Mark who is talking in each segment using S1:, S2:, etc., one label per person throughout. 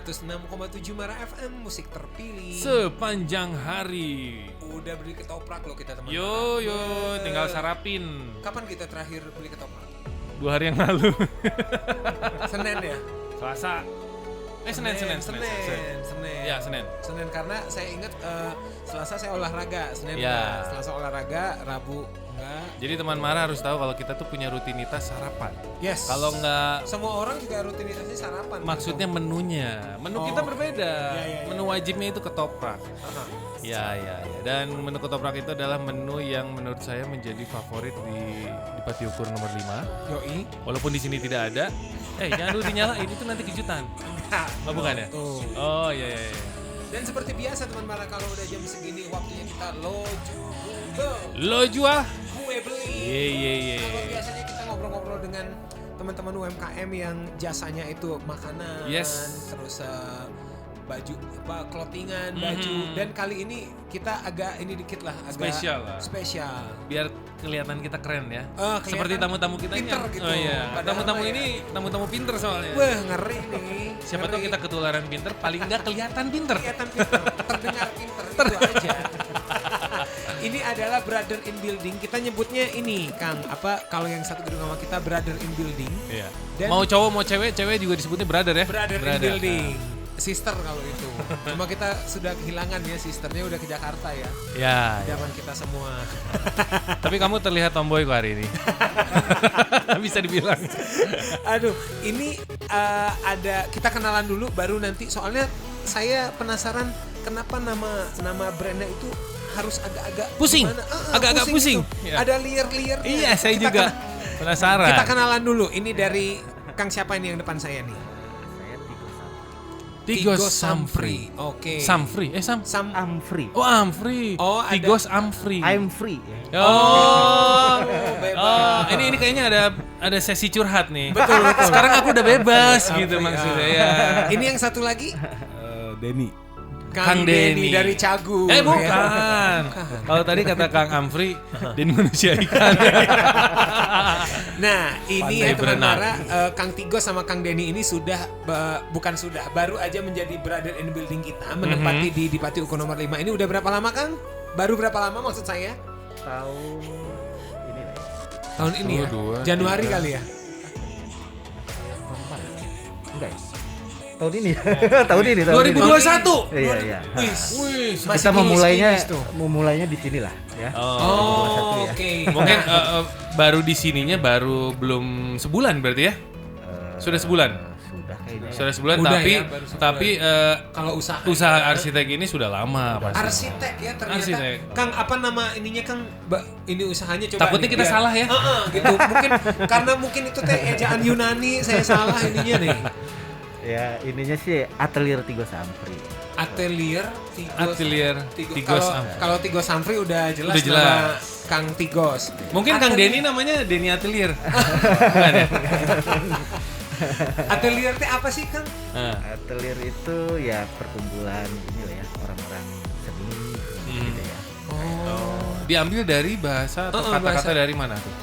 S1: 106,7 Mara FM, musik terpilih
S2: sepanjang hari.
S1: Udah beli ketoprak loh kita teman-teman.
S2: Yo, tinggal sarapin.
S1: Kapan kita terakhir beli ketoprak?
S2: 2 hari yang lalu.
S1: Senin ya?
S2: Selasa. Senin. Ya, Senin.
S1: Senin karena saya ingat Selasa saya olahraga, Senin
S2: ya.
S1: Selasa olahraga, Rabu enggak.
S2: Jadi teman Mara harus tahu kalau kita tuh punya rutinitas sarapan.
S1: Yes.
S2: Kalau enggak,
S1: semua orang juga rutinitasnya sarapan.
S2: Maksudnya gitu. Menunya. Menu kita berbeda.
S1: Ya.
S2: Menu wajibnya itu ketoprak. Ya. Dan menu ketoprak itu adalah menu yang menurut saya menjadi favorit di Pati Ukur nomor 5.
S1: Yoi.
S2: Walaupun di sini tidak ada. Jangan dulu dinyalain, itu nanti kejutan. Oh, bukan ya?
S1: Tuh.
S2: Oh iya.
S1: Dan seperti biasa teman Mara, kalau udah jam segini waktunya kita
S2: lo jual
S1: kue beli.
S2: Iya.
S1: Kalau biasanya kita ngobrol-ngobrol dengan teman-teman UMKM yang jasanya itu makanan, terus baju clothingan, baju. Dan kali ini kita agak ini dikit lah, agak spesial.
S2: Biar kelihatan kita keren ya. Seperti tamu-tamu kita
S1: pinter
S2: ini.
S1: gitu.
S2: Oh iya. Tamu-tamu ini tamu-tamu pinter soalnya.
S1: Wah, ngeri nih.
S2: Siapa tahu kita ketularan pinter, paling enggak kelihatan pinter.
S1: Terdengar pinter itu aja. Ini adalah brother in building. Kita nyebutnya ini, Kang. Kalau yang satu gedung sama kita brother in building.
S2: Iya. Dan mau cowok mau cewek juga disebutnya brother ya.
S1: Brother in building. Sister kalau itu. Cuma kita sudah kehilangan ya, sisternya udah ke Jakarta ya.
S2: Ya.
S1: Zaman kita semua.
S2: Tapi kamu terlihat tomboy kok hari ini. Bisa dibilang.
S1: Aduh, ini ada kita kenalan dulu baru nanti. Soalnya saya penasaran kenapa nama brandnya itu harus agak-agak
S2: pusing. Agak-agak pusing.
S1: Gitu. Ya. Ada liar-liar.
S2: Iya, saya juga penasaran.
S1: Kita kenalan dulu. Ini dari Kang siapa ini yang depan saya nih?
S2: Tigos Samfri.
S1: Oke.
S2: Samfri.
S3: Amfri.
S2: Oh, Amfri.
S1: Oh,
S2: Tigos Amfri.
S3: I'm free.
S1: Bebas.
S2: Ini kayaknya ada sesi curhat nih.
S1: Betul.
S2: Sekarang aku udah bebas gitu maksudnya ya.
S1: Ini yang satu lagi?
S3: Denny.
S1: Kang Denny dari Cagu.
S2: Bukan. Kalau tadi kata Kang Amfri, Denny manusia ikan.
S1: Nah, ini ya teman Mara, Kang Tigos sama Kang Denny ini baru aja menjadi brother in building kita, menempati di Pati Ukur nomor 5. Ini udah berapa lama, Kang? Baru berapa lama maksud saya? Tahun ini ya? Januari kali ya?
S3: Enggak ya? Tahun ini
S2: 2021.
S3: Iya.
S1: Wih,
S3: kita memulainya di sini lah ya.
S1: Oke.
S2: Mungkin baru di sininya baru belum sebulan berarti ya? Sudah sebulan. Sudah sebulan tapi
S1: kalau
S2: usaha arsitek ini sudah lama pasti.
S1: Arsitek ya ternyata.
S2: Arsitek.
S1: Kang, apa nama ininya Kang? Ini usahanya coba.
S2: Takutnya kita salah ya.
S1: Gitu. Mungkin itu ejaan Yunani, saya salah ininya nih.
S3: Ya, ininya sih Atelier Tigos Samfri.
S1: Atelier
S2: Tigos Samfri.
S1: Kalau Tigos Samfri udah jelas. Nama Kang Tigos.
S2: Mungkin Kang Denny namanya Denny Atelier. Bukan ya?
S1: Atelier itu apa sih, Kang?
S3: Atelier itu ya perkumpulan ini lah ya, orang-orang seni gitu ya.
S2: Diambil dari bahasa atau kata-kata dari mana tuh?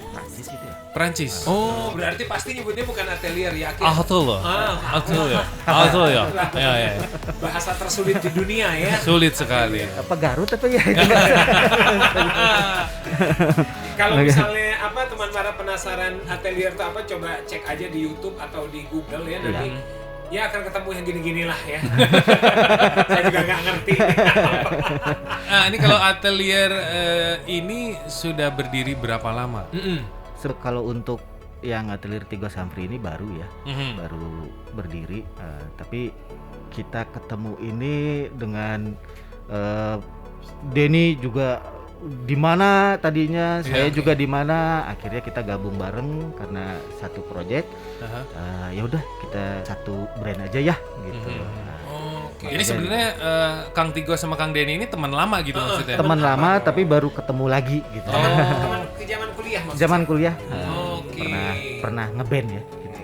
S3: Prancis gitu ya.
S2: Perancis.
S1: Berarti pasti nyebutnya bukan atelier, yakin?
S2: Atelier. Ya.
S1: Bahasa tersulit di dunia ya.
S2: Sulit sekali.
S3: Apa Garut apa ya?
S1: Kalau misalnya teman Mara penasaran atelier itu apa, coba cek aja di YouTube atau di Google ya nanti. Ya akan ketemu yang gini-gini lah ya. Saya juga nggak ngerti.
S2: Ini kalau atelier ini sudah berdiri berapa lama?
S3: Kalau untuk yang Atelier Tigos Samfri ini baru ya, baru berdiri. Tapi kita ketemu ini dengan Denny juga di mana tadinya, saya juga di mana. Akhirnya kita gabung bareng karena satu project. Ya udah kita satu brand aja ya gitu.
S2: Jadi sebenarnya Kang Tigos sama Kang Denny ini teman lama gitu maksudnya?
S3: Teman lama tapi baru ketemu lagi gitu.
S1: Teman zaman kuliah maksudnya?
S3: Zaman kuliah. Pernah ngeband ya.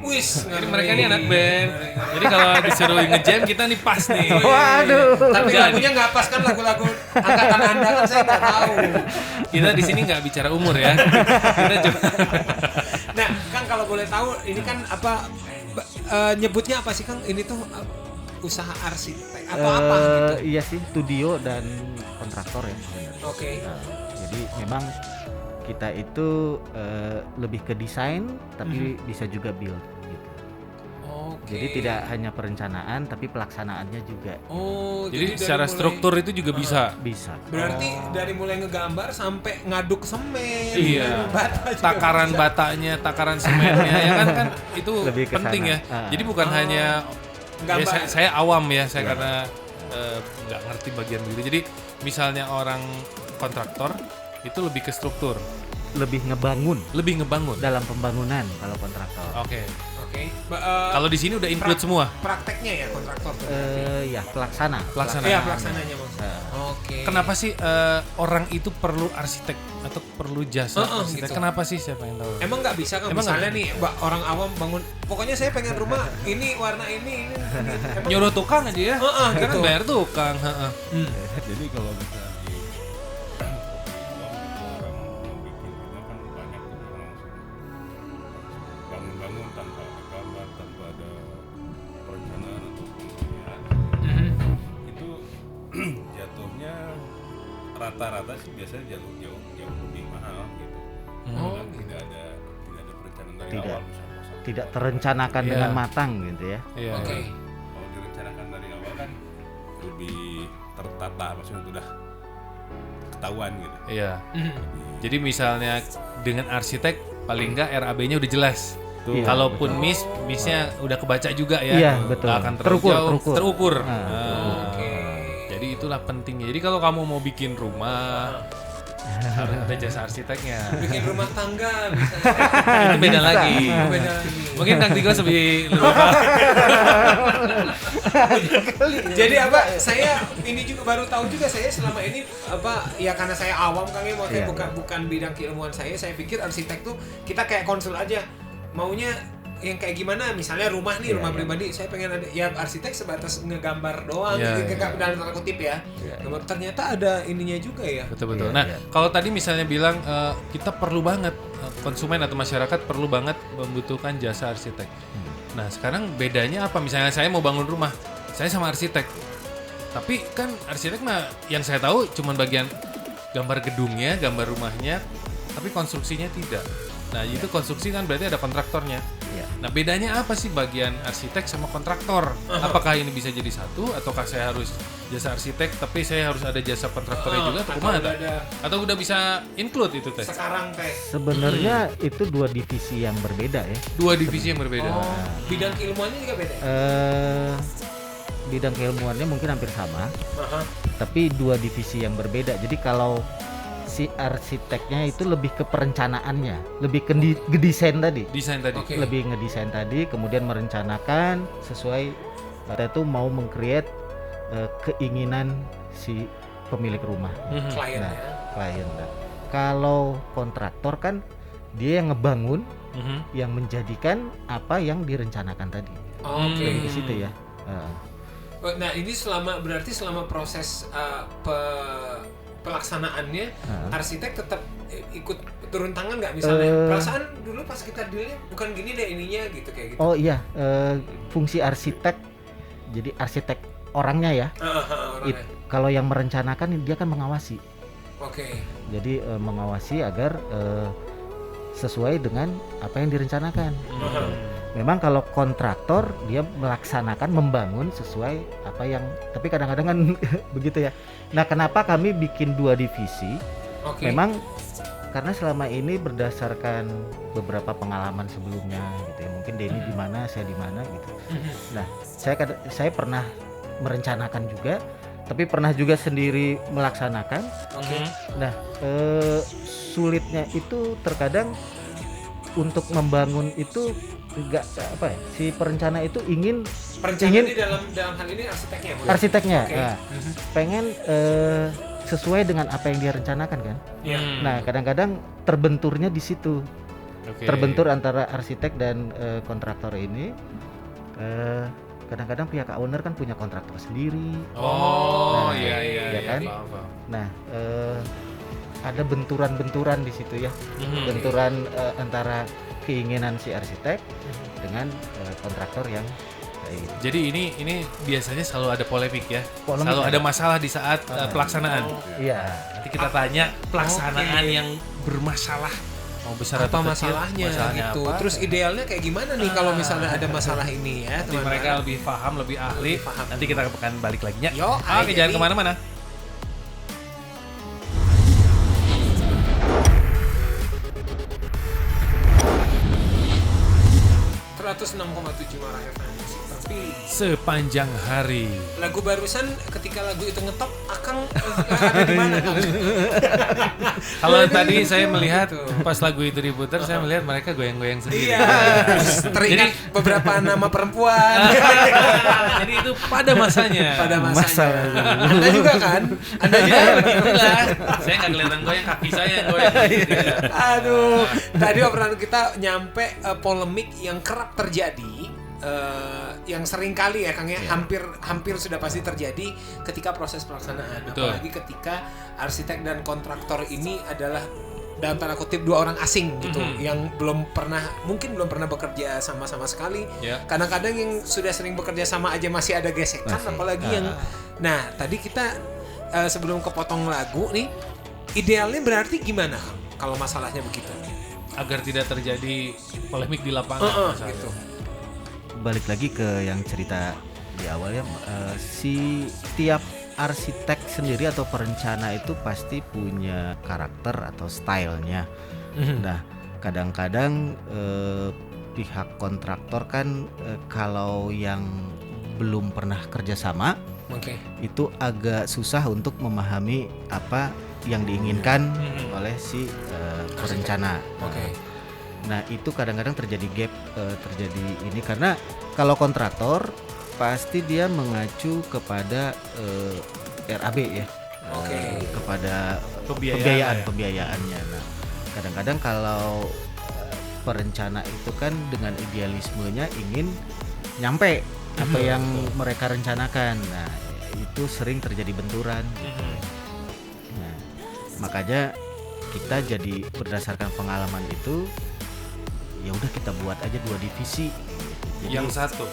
S2: Jadi mereka ini anak band. Jadi kalau disuruh nge-jam kita nih pas nih.
S3: Waduh.
S1: Tapi lagunya nggak pas kan, lagu-lagu angkatan Anda kan saya nggak tahu.
S2: Kita di sini nggak bicara umur ya. Kita
S1: Nah, Kang kalau boleh tahu ini kan nyebutnya apa sih Kang? Ini tuh usaha arsitek atau apa gitu?
S3: Iya sih, studio dan kontraktor ya sebenarnya.
S1: Oke.
S3: Jadi memang kita itu lebih ke desain tapi bisa juga build gitu.
S1: Oke.
S3: Jadi tidak hanya perencanaan tapi pelaksanaannya juga.
S1: Oh,
S2: Jadi
S1: dari
S2: secara
S1: mulai-
S2: struktur itu juga bisa.
S3: Bisa.
S1: Berarti dari mulai ngegambar sampai ngaduk semen,
S2: Iya.
S1: bata juga
S2: Takaran
S1: bisa.
S2: batanya, takaran semennya ya kan itu
S3: Lebih ke
S2: penting
S3: sana.
S2: ya. Jadi bukan hanya
S1: Gambar.
S2: saya awam ya, saya karena nggak ngerti bagian begitu. Jadi misalnya orang kontraktor itu lebih ke struktur,
S3: Lebih ngebangun
S2: lebih ngebangun.
S3: dalam pembangunan kalau kontraktor.
S2: Oke.
S1: Oke.
S2: Kalau di sini udah include semua.
S1: Prakteknya ya kontraktor tuh.
S3: Ya pelaksana.
S2: Pelaksana.
S1: Iya, pelaksananya maksudnya. Oke.
S2: Kenapa sih orang itu perlu arsitek atau perlu jasa arsitek?
S1: gitu.
S2: Kenapa sih, saya pengen tahu?
S1: Emang nggak bisa kan
S2: Emang
S1: misalnya
S2: nggak?
S1: nih orang awam bangun, pokoknya saya pengen rumah ini warna ini. Emang
S2: Nyuruh tukang aja ya. Kan
S1: gitu.
S2: bayar tukang. Heeh.
S4: Jadi kalau misalnya di orang mau bikin rumah kan banyak tuh orang langsung bangun-bangun tanpa ada gambar, tanpa ada perencanaan atau pemilihan. Itu jatuhnya rata-rata sih biasanya jauh lebih mahal gitu. Karena tidak ada perencanaan dari
S3: Tidak.
S4: awal misalnya.
S3: Tidak terencanakan
S2: Iya.
S3: dengan matang gitu ya.
S2: Iya.
S1: Oke.
S4: Kalau direncanakan dari awal kan lebih tertata, maksudnya udah ketahuan gitu.
S2: Iya. Jadi misalnya dengan arsitek paling enggak RAB-nya udah jelas.
S3: Iya,
S2: Kalaupun
S3: betul.
S2: misnya udah kebaca juga ya.
S3: Iya, betul.
S2: Nggak akan terlalu jauh.
S3: Terukur.
S2: Nah,
S1: Oke.
S2: Jadi itulah pentingnya. Jadi kalau kamu mau bikin rumah harus ada jasa arsiteknya.
S1: Bikin rumah tangga bisa.
S2: Itu beda lagi.
S1: Beda lagi.
S2: Mungkin Kang Tigos lebih paham.
S1: Jadi apa? Saya ini juga baru tahu juga, saya selama ini apa ya, karena saya awam Kang ya, makanya
S3: Iya.
S1: bukan bidang keilmuan saya pikir arsitek tuh kita kayak konsul aja. Maunya yang kayak gimana, misalnya rumah nih, rumah pribadi saya pengen ada, ya arsitek sebatas ngegambar doang,
S2: Iya,
S1: gitu,
S2: iya.
S1: dalam tanda kutip ya. Gambar, ternyata ada ininya juga ya.
S2: Betul-betul.
S3: Iya,
S2: Nah,
S3: iya.
S2: kalau tadi misalnya bilang kita perlu banget, konsumen atau masyarakat perlu banget membutuhkan jasa arsitek. Nah, sekarang bedanya apa? Misalnya saya mau bangun rumah, saya sama arsitek. Tapi kan arsitek mah yang saya tahu cuma bagian gambar gedungnya, gambar rumahnya, tapi konstruksinya tidak. Nah, itu konstruksi kan berarti ada kontraktornya.
S3: Iya.
S2: Nah, bedanya apa sih bagian arsitek sama kontraktor? Apakah ini bisa jadi satu, ataukah saya harus jasa arsitek tapi saya harus ada jasa kontraktornya juga, atau
S1: atau
S2: gimana?
S1: udah
S2: Tak?
S1: ada
S2: Atau udah bisa include itu teh?
S1: sekarang teh.
S3: Sebenarnya itu dua divisi yang berbeda ya.
S2: Dua divisi yang berbeda.
S1: Oh, bidang keilmuannya juga beda.
S3: Bidang keilmuannya mungkin hampir sama,
S1: Aha.
S3: tapi dua divisi yang berbeda. Jadi kalau si arsiteknya itu lebih ke perencanaannya, lebih ke desain tadi.
S2: Desain tadi.
S1: Oke.
S3: Lebih ngedesain tadi, kemudian merencanakan sesuai kita itu mau meng-create keinginan si pemilik rumah,
S2: Mhm.
S1: Kliennya.
S3: klien. Nah, kalau kontraktor kan dia yang ngebangun,
S2: Mhm.
S3: yang menjadikan apa yang direncanakan tadi.
S1: Oke.
S3: Lebih ke situ ya.
S1: Nah, ini berarti selama proses pelaksanaannya, arsitek tetap ikut turun tangan nggak misalnya? Perasaan dulu pas kita dealnya bukan gini deh ininya gitu, kayak gitu.
S3: Oh iya, fungsi arsitek, jadi arsitek orangnya ya.
S1: Orangnya.
S3: Kalau yang merencanakan dia kan mengawasi.
S1: Oke.
S3: Jadi mengawasi agar sesuai dengan apa yang direncanakan. Memang kalau kontraktor dia melaksanakan, membangun sesuai apa yang, tapi kadang-kadang kan begitu ya. Nah, kenapa kami bikin dua divisi?
S1: Oke.
S3: Memang karena selama ini berdasarkan beberapa pengalaman sebelumnya gitu ya. Mungkin Denny di mana, saya di mana gitu. Nah, saya pernah merencanakan juga, tapi pernah juga sendiri melaksanakan.
S1: Oke.
S3: Nah, sulitnya itu terkadang untuk membangun itu enggak apa ya, si perencana itu ingin
S1: Perencanaan ini dalam hal ini arsiteknya, Bu?
S3: arsiteknya
S1: Oke.
S3: nah, pengen sesuai dengan apa yang dia rencanakan kan.
S1: Iya.
S3: Nah, kadang-kadang terbenturnya di situ.
S2: Oke.
S3: Terbentur antara arsitek dan kontraktor ini. Kadang-kadang pihak owner kan punya kontraktor sendiri.
S2: Oh,
S3: Nah,
S2: iya
S3: ya
S2: iya
S3: kan?
S2: paham, paham.
S3: Nah, ada benturan-benturan di situ ya.
S2: Mhm.
S3: Benturan antara keinginan si arsitek dengan kontraktor yang kayak gitu.
S2: Jadi ini biasanya selalu ada polemik ya.
S3: Polemik
S2: Selalu
S3: ada.
S2: ada masalah di saat pelaksanaan.
S3: Iya.
S2: Nanti kita tanya pelaksanaan yang bermasalah. Mau besar
S1: Apa
S2: atau kecil,
S1: masalahnya gitu.
S2: apa.
S1: Terus idealnya kayak gimana nih kalau misalnya ada masalah ini ya,
S2: Nanti
S1: teman-teman?
S2: mereka lebih paham, lebih ahli.
S1: Lebih paham.
S2: Nanti kita akan balik lagi nya.
S1: Yo,
S2: Oke, jangan kemana-mana.
S1: 106,7 Marah FM. Tapi
S2: Sepanjang hari.
S1: lagu barusan ketika lagu itu ngetop, Akang ada di mana Kang?
S2: Kalau tadi saya melihat
S1: Gitu.
S2: pas lagu itu diputar, saya melihat mereka goyang-goyang sendiri.
S1: Iya, teringat beberapa nama perempuan.
S2: Jadi itu pada masanya.
S1: Pada masanya.
S3: Masalah.
S1: Anda juga kan? Anda juga.
S2: Alhamdulillah. Saya nggak kelihatan goyang, kaki saya yang goyang.
S1: Aduh, tadi obrolan kita nyampe polemik yang kerap terjadi, yang sering kali ya Kang ya, hampir sudah pasti terjadi ketika proses pelaksanaan.
S2: Betul.
S1: Apalagi ketika arsitek dan kontraktor ini adalah dalam tanda kutip dua orang asing gitu, yang mungkin belum pernah bekerja sama-sama sekali.
S2: Ya.
S1: Kadang-kadang yang sudah sering bekerja sama aja masih ada gesekan,
S3: Masih.
S1: apalagi yang. Nah, tadi kita sebelum kepotong lagu nih, idealnya berarti gimana Kang kalau masalahnya begitu?
S2: Agar tidak terjadi polemik di lapangan. misalnya.
S1: Gitu.
S3: Balik lagi ke yang cerita di awal ya, si tiap arsitek sendiri atau perencana itu pasti punya karakter atau stylenya. Nah, kadang-kadang pihak kontraktor kan kalau yang belum pernah kerjasama
S1: Oke.
S3: itu agak susah untuk memahami apa yang diinginkan oleh si perencana.
S1: Oke.
S3: Nah itu kadang-kadang terjadi gap, terjadi ini karena kalau kontraktor pasti dia mengacu kepada RAB ya,
S1: Oke.
S3: kepada
S2: Pembiayaan
S3: pembiayaannya. Nah kadang-kadang kalau perencana itu kan dengan idealismenya ingin nyampe apa yang mereka rencanakan. Nah itu sering terjadi benturan. Nah, makanya kita jadi berdasarkan pengalaman itu ya udah kita buat aja 2 divisi. Jadi,
S2: Yang satu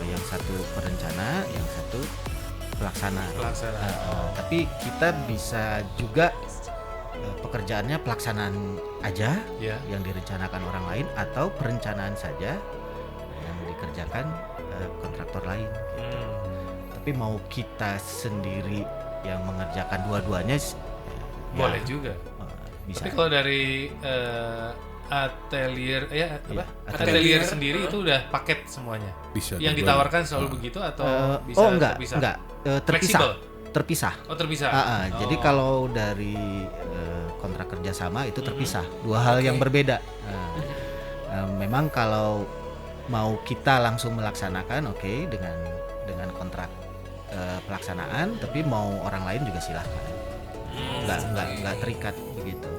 S3: yang satu perencana, yang satu pelaksana.
S2: pelaksana.
S3: Tapi kita bisa juga pekerjaannya pelaksanaan aja
S2: Ya.
S3: yang direncanakan orang lain atau perencanaan saja yang dikerjakan kontraktor lain. Tapi mau kita sendiri yang mengerjakan dua-duanya
S2: Boleh
S3: ya,
S2: juga.
S3: bisa.
S2: Tapi kalau dari atelier
S3: Iya,
S2: atelier sendiri itu udah paket semuanya.
S4: Bisa
S2: Yang
S4: juga.
S2: ditawarkan selalu begitu atau bisa
S3: enggak,
S2: terpisah?
S3: enggak.
S2: Fleksibel?
S3: Terpisah.
S2: Oh, terpisah.
S3: Jadi
S2: Oh.
S3: kalau dari kontrak kerjasama itu terpisah, dua hal yang berbeda. Memang kalau mau kita langsung melaksanakan, oke, dengan kontrak pelaksanaan, tapi mau orang lain juga silahkan. Nggak terikat begitu.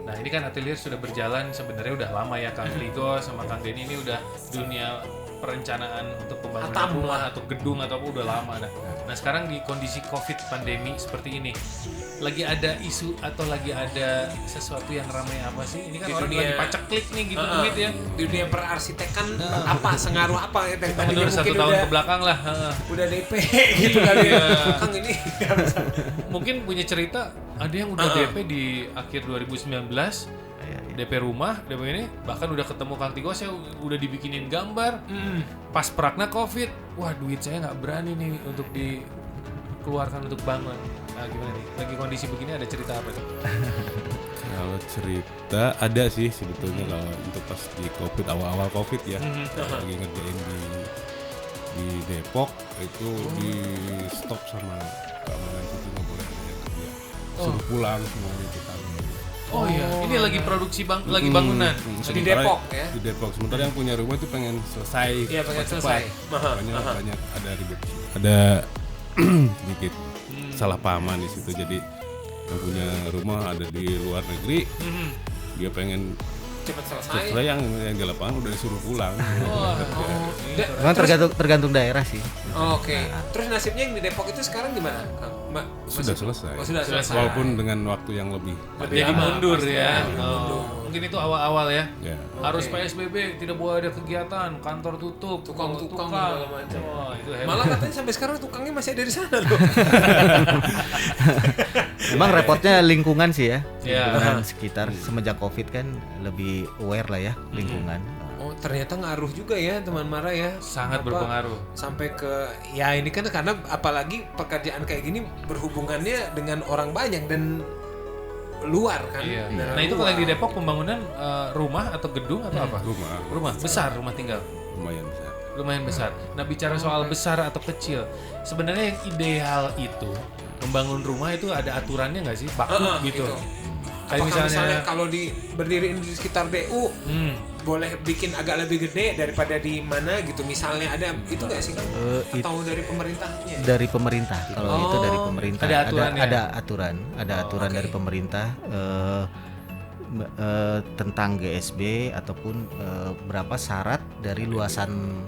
S2: Nah ini kan atelier sudah berjalan sebenarnya udah lama ya, Kang Rigo sama Kang Denny ini udah dunia perencanaan untuk pembangunan
S1: Atam
S2: rumah atau gedung atau apa udah lama. Nah sekarang di kondisi COVID pandemi seperti ini, lagi ada isu atau lagi ada sesuatu yang ramai apa sih? Ini kan
S1: Di
S2: orang
S1: dunia-
S2: lagi paceklik nih gitu duit ya.
S1: Di dunia perarsitekkan apa sengaruh apa ya, yang tadinya
S2: Mundur 1
S1: mungkin
S2: tahun
S1: udah
S2: ke belakang lah.
S1: udah DP gitu kali ya. Kang ini
S2: Mungkin punya cerita ada yang udah DP di akhir 2019. DP rumah, DP ini bahkan udah ketemu Kang Tigo, saya udah dibikinin gambar. Pas prakna COVID, wah duit saya nggak berani nih untuk dikeluarkan untuk bangun. Nah gimana nih? Lagi kondisi begini ada cerita apa tuh?
S4: Kalau cerita ada sih sebetulnya kalau untuk pas di COVID, awal-awal COVID ya, lagi ngerjain di Depok itu di stop sama keamanan situ, nggak boleh ada yang kerja, suruh pulang semuanya kita.
S2: Oh iya, ini lagi produksi lagi bangunan.
S1: Di Depok ya.
S4: Di Depok. Sementara yang punya rumah itu pengen selesai.
S1: Iya, pengen
S4: cepat-cepat.
S1: selesai.
S4: Banyak ada ribet. Ada sedikit salah pahaman di situ. Jadi yang punya rumah ada di luar negeri. Dia pengen
S1: Cepat selesai.
S4: selesai, yang di lapangan udah disuruh pulang.
S3: Memang tergantung daerah sih.
S1: Oke. Terus nasibnya yang di Depok itu sekarang gimana, Kang?
S4: Sudah selesai.
S1: Oh, sudah selesai.
S4: Walaupun dengan waktu yang lebih.
S2: Jadi mundur ya. Mungkin itu awal-awal ya.
S4: Ya.
S2: Harus PSBB, tidak boleh ada kegiatan, kantor tutup,
S1: Tukang
S2: segala
S1: segala macam.
S2: Wah, itu hebat.
S1: Malah katanya sampai sekarang tukangnya masih ada di sana loh.
S3: Memang repotnya lingkungan sih ya.
S2: Ya.
S3: Lingkungan sekitar semenjak Covid kan lebih aware lah ya lingkungan.
S1: Oh, ternyata ngaruh juga ya teman Mara ya.
S2: Sangat
S1: Apa,
S2: berpengaruh.
S1: Sampai ke ya ini kan karena apalagi pekerjaan kayak gini berhubungannya dengan orang banyak dan luar kan.
S2: Iya.
S1: Daerah
S2: Nah itu kalau
S1: luar.
S2: yang di Depok pembangunan rumah atau gedung atau apa?
S4: Rumah
S2: Besar, rumah tinggal.
S4: lumayan besar.
S2: Nah bicara soal besar atau kecil, sebenarnya yang ideal itu membangun rumah itu ada aturannya nggak sih? Baku gitu.
S1: Gitu.
S2: Kayak
S1: Apakah misalnya
S2: misalnya,
S1: kalau berdiriin di sekitar DU boleh bikin agak lebih gede daripada di mana gitu misalnya ada itu nggak sih kan? Atau dari pemerintahnya?
S3: Dari pemerintah. Kalau itu dari pemerintah
S2: Ada aturannya?
S3: ada aturan
S1: oke.
S3: dari pemerintah tentang GSB ataupun berapa syarat dari luasan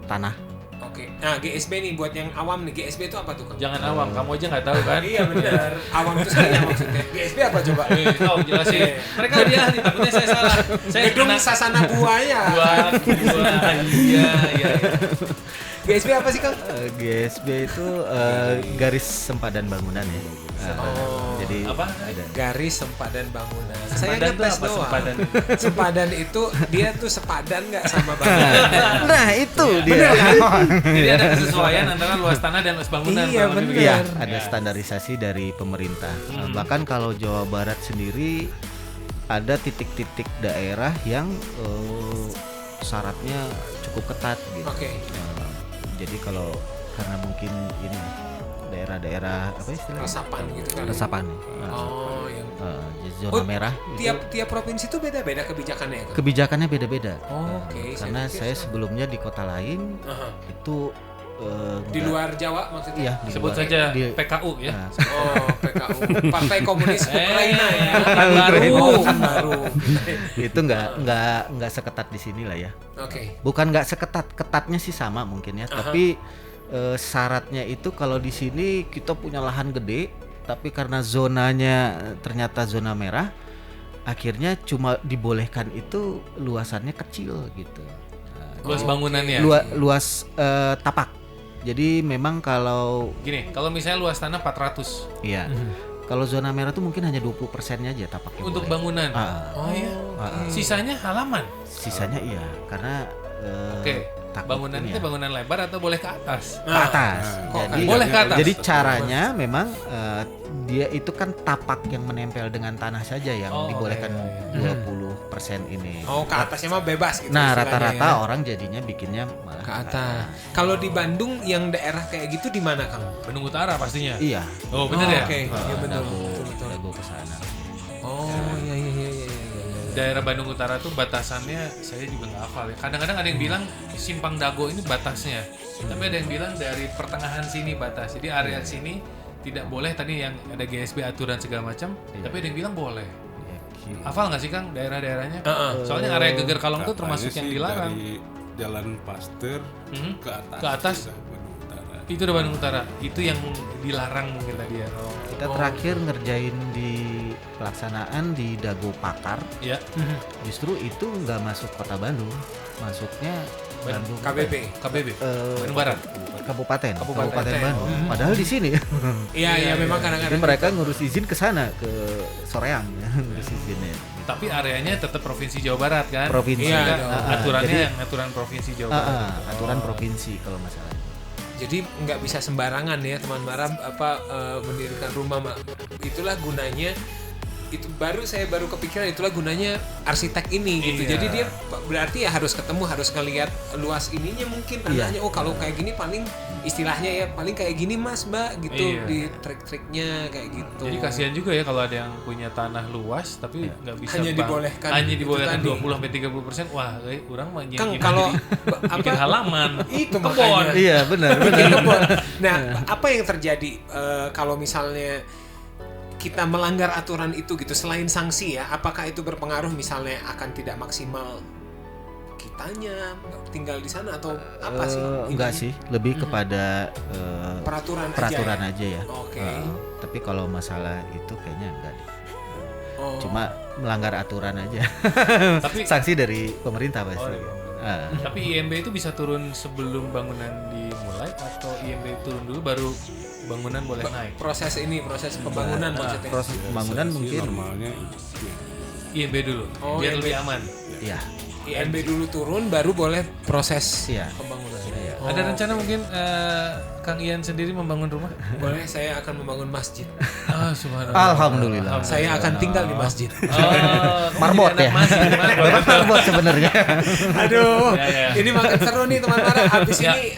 S3: tanah.
S1: Oke. Nah GSB nih buat yang awam nih GSB itu apa tuh Kang?
S2: jangan awam, kamu aja nggak tahu kan?
S1: Iya benar. Awam itu saya maksudnya. GSB apa coba?
S2: Tahu jelasin. Mereka dia ahli, takutnya saya salah. Saya
S1: Gedung
S2: anak
S1: Sasana Buaya.
S2: Iya.
S1: GSB apa sih Kang?
S3: GSB itu garis sempadan bangunan ya. Jadi
S2: Apa?
S3: ada
S1: Garis sempadan bangunan. Saya
S2: Sempadan tuh
S1: ngetes
S2: apa,
S1: doang.
S2: sempadan?
S1: Sempadan itu dia tuh sepadan nggak sama bangunan.
S3: Nah itu dia.
S2: Jadi ada kesesuaian antara luas tanah dan luas bangunan.
S1: Iya,
S2: kurang lebih
S1: bener.
S2: begitu.
S3: Iya,
S1: Benar.
S3: ada standarisasi dari pemerintah. Bahkan kalau Jawa Barat sendiri ada titik-titik daerah yang syaratnya cukup ketat gitu.
S1: Oke.
S3: Jadi kalau karena mungkin ini daerah-daerah apa istilahnya?
S1: Resapan gitu kan.
S3: Resapan.
S1: Oh, yang
S3: Jadi zona
S1: Oh,
S3: merah itu
S1: tiap provinsi itu beda-beda kebijakannya ya Kang?
S3: kebijakannya beda-beda.
S1: Oke,
S3: Karena saya sebelumnya di kota lain
S1: Aha.
S3: itu
S1: Di luar Jawa maksudnya?
S3: Iya, di
S2: Sebut
S3: luar-
S2: saja
S3: di-
S2: PKU ya.
S3: Nah,
S1: Oh, PKU, Partai Komunis Ukraina ya.
S2: kan baru.
S1: Kan baru.
S3: itu nggak seketat di sini lah ya.
S1: Oke.
S3: Bukan nggak ketatnya sih sama mungkin ya, tapi syaratnya itu kalau di sini kita punya lahan gede, tapi karena zonanya ternyata zona merah, akhirnya cuma dibolehkan itu luasannya kecil gitu.
S2: Luas bangunannya.
S3: Luas tapak. Jadi memang kalau
S2: Gini, kalau misalnya luas tanah 400
S3: iya, kalau zona merah tuh mungkin hanya 20%-nya aja tapaknya.
S2: untuk
S3: boleh.
S2: bangunan.
S1: Oh iya.
S2: Sisanya halaman.
S3: Sisanya iya, karena
S2: Oke.
S3: takut
S2: Bangunan
S3: ini
S2: itu
S3: ya.
S2: bangunan lebar atau boleh ke atas?
S3: Ke atas.
S1: kok
S3: Jadi
S2: boleh ke atas?
S3: Jadi caranya memang dia itu kan tapak yang menempel dengan tanah saja yang
S2: Oh,
S3: dibolehkan
S2: iya,
S3: 20% ini.
S1: Oh, ke atasnya mah bebas gitu.
S3: Nah,
S1: istilahnya
S3: rata-rata
S1: ya.
S3: orang jadinya bikinnya malah
S1: Ke atas. Kalau di Bandung yang daerah kayak gitu di mana Kang?
S2: Bandung Utara pastinya.
S3: Iya.
S2: Oh, bener ya?
S1: Oke, iya benar.
S3: Dago,
S1: Betul.
S3: dago ke sana.
S1: Oh, iya.
S2: Daerah Bandung Utara tuh batasannya saya juga nggak hafal ya. Kadang-kadang ada yang bilang Simpang Dago ini batasnya. Tapi ada yang bilang dari pertengahan sini batas. Jadi area sini tidak boleh tadi yang ada GSB aturan segala macam. Tapi ada yang bilang boleh. Hafal nggak sih Kang daerah-daerahnya? Soalnya area Geger Kalong tuh termasuk
S4: Katanya
S2: yang
S4: sih
S2: dilarang.
S4: Dari Jalan Pasteur
S2: Mhm.
S4: ke atas.
S2: Ke atas?
S4: Sudah Bandung Utara.
S2: Itu udah Bandung Utara. Itu yang dilarang mungkin tadi ya.
S3: Kita terakhir ngerjain di pelaksanaan di Dago Pakar.
S2: Ya.
S3: Justru itu nggak masuk kota Bandung, masuknya Bandung
S1: KBP.
S2: KBB. Bandung Barat.
S3: Kabupaten
S1: Kabupaten.
S3: Bandung. Padahal di sini.
S1: Iya, memang
S3: Jadi
S1: kadang-kadang
S3: mereka ngurus izin ke sana ke Soreang ya, ngurus izinnya.
S2: Tapi areanya tetap Provinsi Jawa Barat kan?
S3: Provinsi.
S1: Iya,
S2: Kan?
S1: dong.
S2: Aturannya
S3: Jadi-
S2: yang aturan Provinsi Jawa Barat.
S3: Aturan provinsi kalau masalah.
S1: Jadi nggak bisa sembarangan ya teman Mara mendirikan rumah Mak. Itulah gunanya. Itu saya baru kepikiran itulah gunanya arsitek ini gitu.
S2: Iya.
S1: Jadi dia berarti ya harus ketemu, harus ngelihat luas ininya mungkin tanahnya. Oh kalau kayak gini paling istilahnya ya paling kayak gini Mas Mbak gitu
S2: Iya.
S1: di trik-triknya kayak gitu.
S2: Jadi kasihan juga ya kalau ada yang punya tanah luas tapi nggak bisa
S1: Hanya
S2: bang-
S1: dibolehkan
S2: hanya
S1: itu
S2: dibolehkan
S1: tadi.
S2: 20-30%. Wah, orang mah
S1: Kang
S2: jadi
S1: kalau
S2: bikin halaman.
S1: itu
S2: Kebon.
S1: makanya.
S3: Iya benar.
S1: Bikin kebun. Nah, apa yang terjadi kalau misalnya kita melanggar aturan itu gitu selain sanksi ya, apakah itu berpengaruh misalnya akan tidak maksimal kitanya tinggal di sana atau apa sih?
S3: Enggak sih, lebih kepada
S1: Peraturan
S3: aja ya.
S1: Oke.
S3: Tapi kalau masalah itu kayaknya enggak deh.
S1: Oh.
S3: Cuma melanggar aturan aja.
S2: Tapi
S3: Sanksi dari pemerintah pasti.
S2: Oh, iya. Tapi IMB itu bisa turun sebelum bangunan dimulai atau IMB turun dulu baru bangunan boleh naik?
S1: proses pembangunan maksudnya.
S3: Proses pembangunan mungkin
S4: normalnya
S2: IMB dulu,
S1: Oh,
S2: biar
S1: IMB.
S2: lebih aman.
S3: ya.
S1: IMB dulu turun baru boleh proses
S3: Iya.
S1: pembangunan.
S3: Iya.
S2: Ada rencana mungkin Kang Ian sendiri membangun rumah?
S1: Boleh, saya akan membangun masjid.
S2: Ah, subhanallah.
S3: Alhamdulillah.
S1: Saya akan tinggal di masjid.
S2: Oh,
S3: Marbot ya. Marbot sebenarnya.
S1: Aduh,
S2: Ya, ya.
S1: ini makin seru nih teman Mara. Habis
S2: Ya.
S1: ini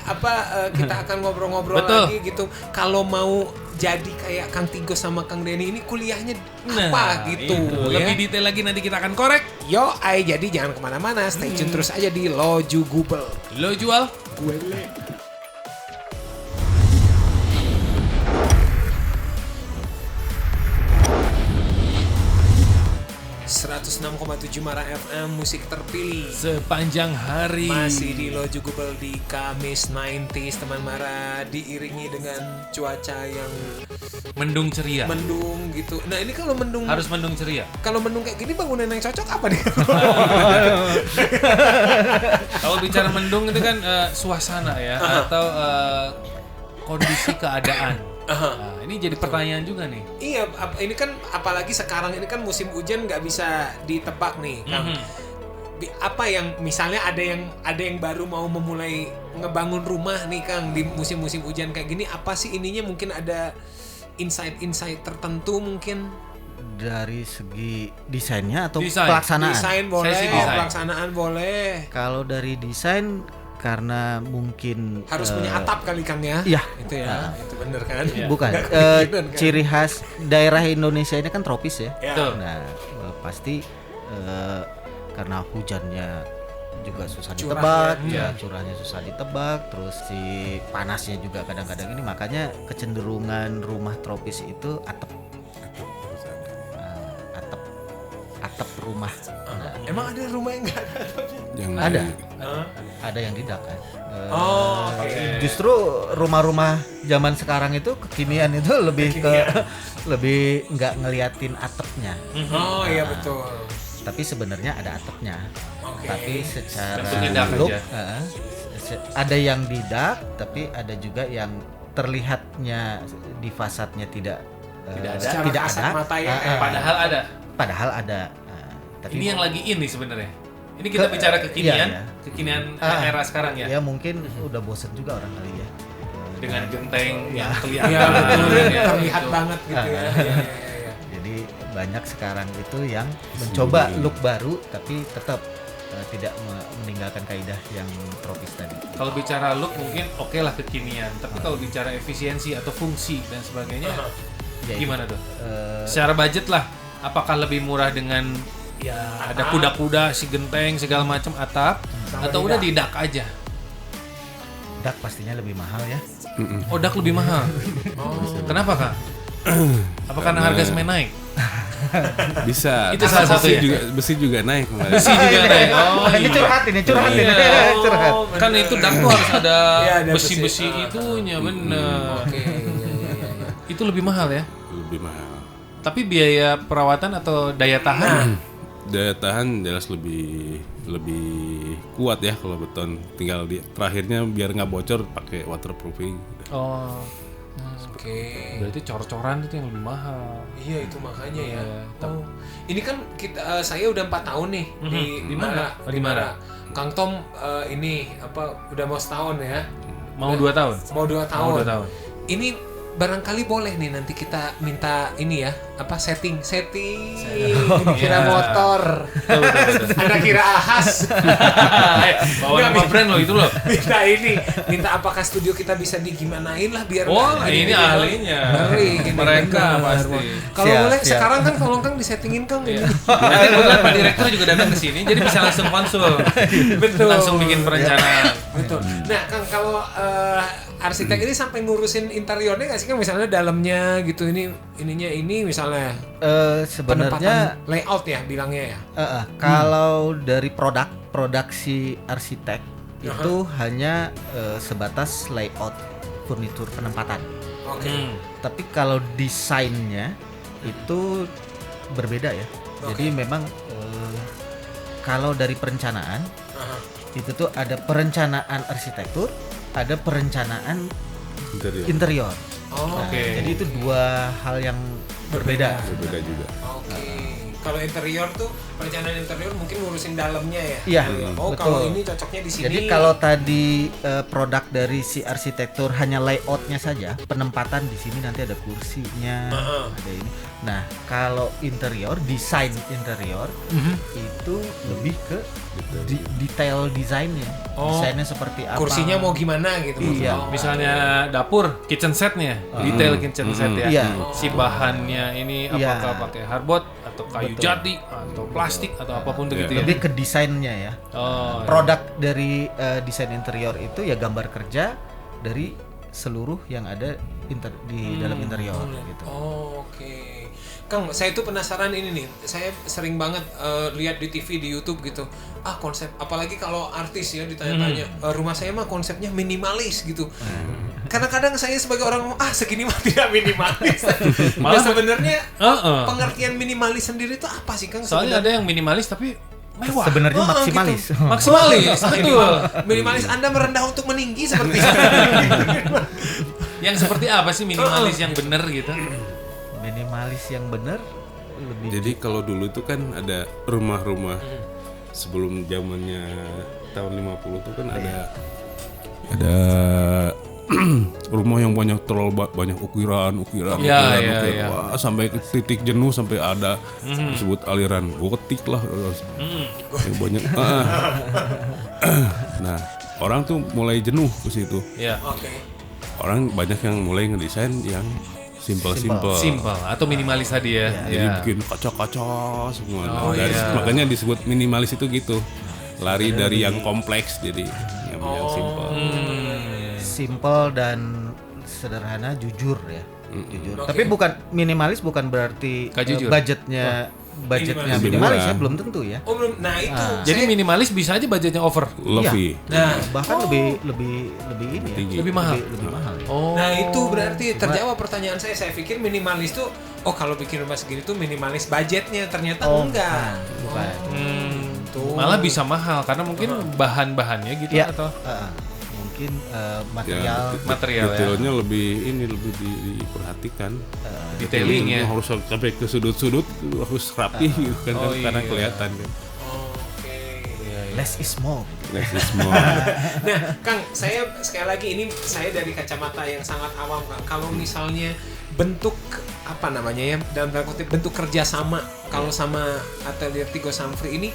S1: kita akan ngobrol-ngobrol
S2: Betul.
S1: lagi gitu. Kalau mau jadi kayak Kang Tigo sama Kang Denny ini kuliahnya apa gitu
S2: itu.
S1: ya.
S2: Lebih detail lagi nanti kita akan korek.
S1: Yo, jadi jangan kemana-mana. Stay tune terus aja di Loju Gubel.
S2: Lo jual?
S1: Gue le. 106,7 Mara FM, musik terpilih.
S2: Sepanjang hari.
S1: Masih di Loju Gubel di Kamis 90s teman Mara, diiringi dengan cuaca yang
S2: Mendung ceria.
S1: mendung gitu. Nah ini kalau mendung,
S2: Harus mendung ceria.
S1: kalau mendung kayak gini bangunan yang cocok apa nih?
S2: Kalau bicara mendung itu kan suasana ya atau kondisi keadaan. Nah, ini jadi pertanyaan juga nih.
S1: Iya, ini kan apalagi sekarang ini kan musim hujan nggak bisa ditebak nih, Kang. Apa yang misalnya ada yang baru mau memulai ngebangun rumah nih, Kang, di musim-musim hujan kayak gini, apa sih ininya mungkin ada insight tertentu mungkin?
S3: Dari segi desainnya atau
S2: Desain.
S3: pelaksanaan?
S1: Desain boleh,
S2: Sesi desain.
S1: pelaksanaan boleh.
S3: Kalau dari desain karena mungkin
S1: Harus punya atap kali, Kang ya?
S3: Iya.
S1: Itu ya, itu bener kan?
S3: bukan
S1: Nggak kemungkinan, kan?
S3: ciri khas daerah Indonesia ini kan tropis ya.
S1: Ya.
S2: Betul.
S3: Nah, pasti karena hujannya juga susah
S1: Curahnya,
S3: ditebak,
S2: iya.
S3: curahnya susah ditebak, terus si panasnya juga kadang-kadang ini, makanya kecenderungan rumah tropis itu atap rumah. Nah,
S1: Emang ada rumah yang nggak ada?
S4: yang
S3: Ada.
S1: Hah?
S3: ada yang tidak kan.
S1: Oh, oke.
S3: Justru rumah-rumah zaman sekarang itu kekinian itu lebih ke lebih nggak ngeliatin atapnya.
S1: Oh iya betul.
S3: Tapi sebenarnya ada atapnya.
S1: Oke.
S3: Tapi secara
S2: Bentuknya dak
S3: look
S2: aja.
S3: ada yang di dak, tapi ada juga yang terlihatnya di fasadnya tidak
S1: Secara
S3: tidak
S1: kasat
S3: ada.
S1: mata ya,
S2: Padahal ada.
S3: Padahal ada. Tapi
S2: Ini yang lagi ini sebenarnya. Ini kita bicara kekinian,
S3: iya.
S2: kekinian era sekarang ya.
S3: ya mungkin udah bosen juga orang kali ya.
S2: Dengan genteng yang kelihatan.
S1: Iya betul.
S2: Ya,
S1: Terlihat
S2: gitu.
S1: banget gitu ya. Iya, iya, iya.
S3: Jadi banyak sekarang itu yang mencoba look baru tapi tetap tidak meninggalkan kaidah yang tropis tadi.
S2: Kalau bicara look mungkin oke lah kekinian, tapi kalau bicara efisiensi atau fungsi dan sebagainya,
S3: Ya,
S2: gimana tuh?
S3: eh,
S2: Secara budget lah, apakah lebih murah dengan ya ada kuda-kuda, si genteng segala macam atap,
S1: Sama
S2: atau
S1: di
S2: udah
S1: dak.
S2: di dak aja?
S3: dak pastinya lebih mahal ya.
S2: Oh dak lebih mahal. Kenapa Kak? Apa karena harga semen naik?
S4: bisa.
S2: Itu salah satu ya?
S4: Besi juga naik kemarin.
S2: Besi juga naik. Oh
S3: ini curhat ini.
S2: Iya.
S3: Curhat.
S2: Kan itu dak tuh harus ada
S1: Iya, ada
S2: besi-besi
S1: besi.
S2: itunya bener.
S1: Oke. Iya, iya, iya.
S2: Itu lebih mahal ya.
S4: Lebih mahal.
S2: Tapi biaya perawatan atau daya tahan
S4: Daya tahan jelas lebih kuat ya kalau beton. Tinggal di terakhirnya biar nggak bocor pakai waterproofing.
S2: Oh,
S1: Oke.
S2: berarti cor-coran itu yang lebih mahal.
S1: Iya itu makanya ya.
S2: Iya,
S1: Oh. Ini kan saya udah 4 tahun nih
S2: Di mana? Oh, di mana?
S1: Kang Tom ini udah mau setahun ya.
S2: Mau 2 tahun?
S1: Mau 2 tahun.
S2: Mau 2 tahun.
S1: Ini barangkali boleh nih nanti kita minta ini ya, setting kira motor. Anda kira ahas.
S2: Bawa
S1: Nggak,
S2: nama brand lo itu loh.
S1: minta apakah studio kita bisa digimanain lah biar
S2: Oh,
S1: nggak
S2: ini
S1: gini-gini.
S2: ahlinya.
S1: Ngeri, ini
S2: Mereka
S1: benar.
S2: pasti.
S1: Kalau
S3: Siap,
S1: boleh
S3: siap.
S1: sekarang kan tolong Kang disettingin Kang ini.
S2: Nanti kebetulan Pak Direktur juga datang ke sini, jadi bisa langsung konsul.
S1: Betul.
S2: Langsung bikin perencanaan.
S1: Betul. Nah, Kang kalau arsitek ini sampai ngurusin interiornya nggak sih, Kang? Misalnya dalamnya gitu, ininya ini misalnya misalnya
S3: Sebenarnya
S1: penempatan layout ya bilangnya ya.
S3: kalau dari produk si arsitek itu hanya sebatas layout furnitur penempatan.
S1: Oke.
S3: Tapi kalau desainnya itu berbeda ya. Jadi memang kalau dari perencanaan itu tuh ada perencanaan arsitektur, ada perencanaan interior.
S1: Oh,
S3: Jadi itu dua hal yang berbeda.
S4: Berbeda juga.
S1: Oke. Kalau interior tuh perencanaan interior mungkin ngurusin dalamnya ya.
S3: Iya,
S1: Oh,
S3: betul.
S1: kalau ini cocoknya di sini.
S3: Jadi kalau tadi produk dari si arsitektur hanya layoutnya saja, penempatan di sini nanti ada kursinya, ada ini. Nah, kalau interior, desain interior itu lebih ke detail desainnya. Desainnya seperti apa?
S1: kursinya mau gimana gitu.
S3: Iya.
S2: Misalnya dapur, kitchen setnya, detail kitchen set ya.
S3: Iya.
S2: Si bahannya ini
S3: Iya.
S2: apakah pakai hardboard atau kayu jati atau plastik atau apapun begitu ya.
S3: Lebih ke desainnya ya.
S2: Oh,
S3: Produk dari desain interior itu ya gambar kerja dari seluruh yang ada di dalam interior gitu.
S1: Oh, oke. Kang, saya tuh penasaran ini nih. Saya sering banget lihat di TV, di YouTube gitu. Konsep, apalagi kalau artis ya ditanya-tanya, rumah saya mah konsepnya minimalis gitu. Karena kadang saya sebagai orang segini mah tidak minimalis. Malah sebenarnya pengertian minimalis sendiri itu apa sih, Kang?
S2: Soalnya ada yang minimalis tapi mewah.
S3: Sebenarnya maksimalis.
S1: Gitu.
S2: Maksimalis, betul.
S1: Minimalis Anda merendah untuk meninggi seperti itu.
S2: Yang seperti apa sih minimalis yang benar gitu?
S3: Minimalis yang benar lebih.
S4: Jadi kalau dulu itu kan ada rumah-rumah sebelum zamannya tahun 50 tuh kan ada rumah yang terlalu banyak ukiran. Wah, sampai ke titik jenuh, sampai ada disebut aliran gotik lah. Yang banyak. Nah, orang tuh mulai jenuh ke situ.
S2: Iya.
S1: Oke.
S4: Orang banyak yang mulai ngedesain yang simple.
S2: Simpel atau minimalis tadi ya.
S4: Jadi bikin kaca-kaca semua. Makanya disebut minimalis itu gitu. Lari dari yang kompleks jadi yang simple.
S3: Simple dan sederhana, jujur ya. Jujur. Tapi bukan minimalis bukan berarti budgetnya minimalis ya, belum tentu ya.
S1: Oh, belum. Nah, itu.
S2: Jadi minimalis bisa aja budgetnya over.
S4: Lovey.
S3: Nah, bahkan lebih ini
S4: Tinggi.
S2: Lebih mahal.
S3: lebih mahal.
S2: Oh.
S1: Nah, itu berarti terjawab pertanyaan saya. Saya pikir minimalis tuh kalau bikin rumah segini tuh minimalis budgetnya, ternyata enggak.
S3: Bukan.
S1: Tuh.
S2: Malah bisa mahal karena mungkin bahan-bahannya gitu
S3: Ya.
S2: atau
S3: Mungkin material
S4: Detailnya lebih diperhatikan.
S2: detailing ya.
S4: Harus sampai ke sudut-sudut harus rapi gitu kan, karena kelihatan kan.
S3: less is more.
S4: Less is more.
S1: Nah, Kang, saya sekali lagi ini saya dari kacamata yang sangat awam, Kang. Kalau misalnya bentuk apa namanya ya, dalam tanda kutip bentuk kerjasama kalau sama Atelier Tigo Samfri ini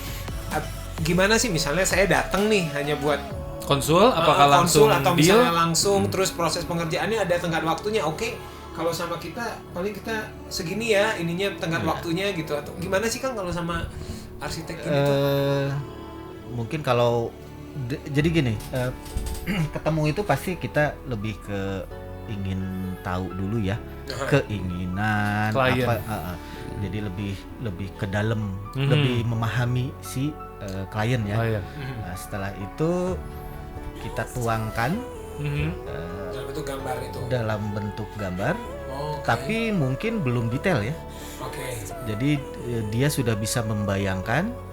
S1: gimana sih? Misalnya saya datang nih hanya buat
S2: konsul, apakah langsung
S1: atau
S2: deal?
S1: misalnya langsung terus proses pengerjaannya ada tenggat waktunya. Oke, kalau sama kita paling kita segini ya ininya tenggat waktunya gitu, atau gimana sih, Kang, kalau sama arsitek ini tuh?
S3: Mungkin kalau jadi gini, ketemu itu pasti kita lebih ke ingin tahu dulu ya keinginan
S2: klien.
S3: Jadi lebih ke dalam, lebih memahami si klien ya. Nah, setelah itu kita tuangkan
S1: Dalam bentuk gambar itu.
S3: dalam bentuk gambar,
S1: Oke.
S3: tapi mungkin belum detail ya.
S1: Oke.
S3: Jadi dia sudah bisa membayangkan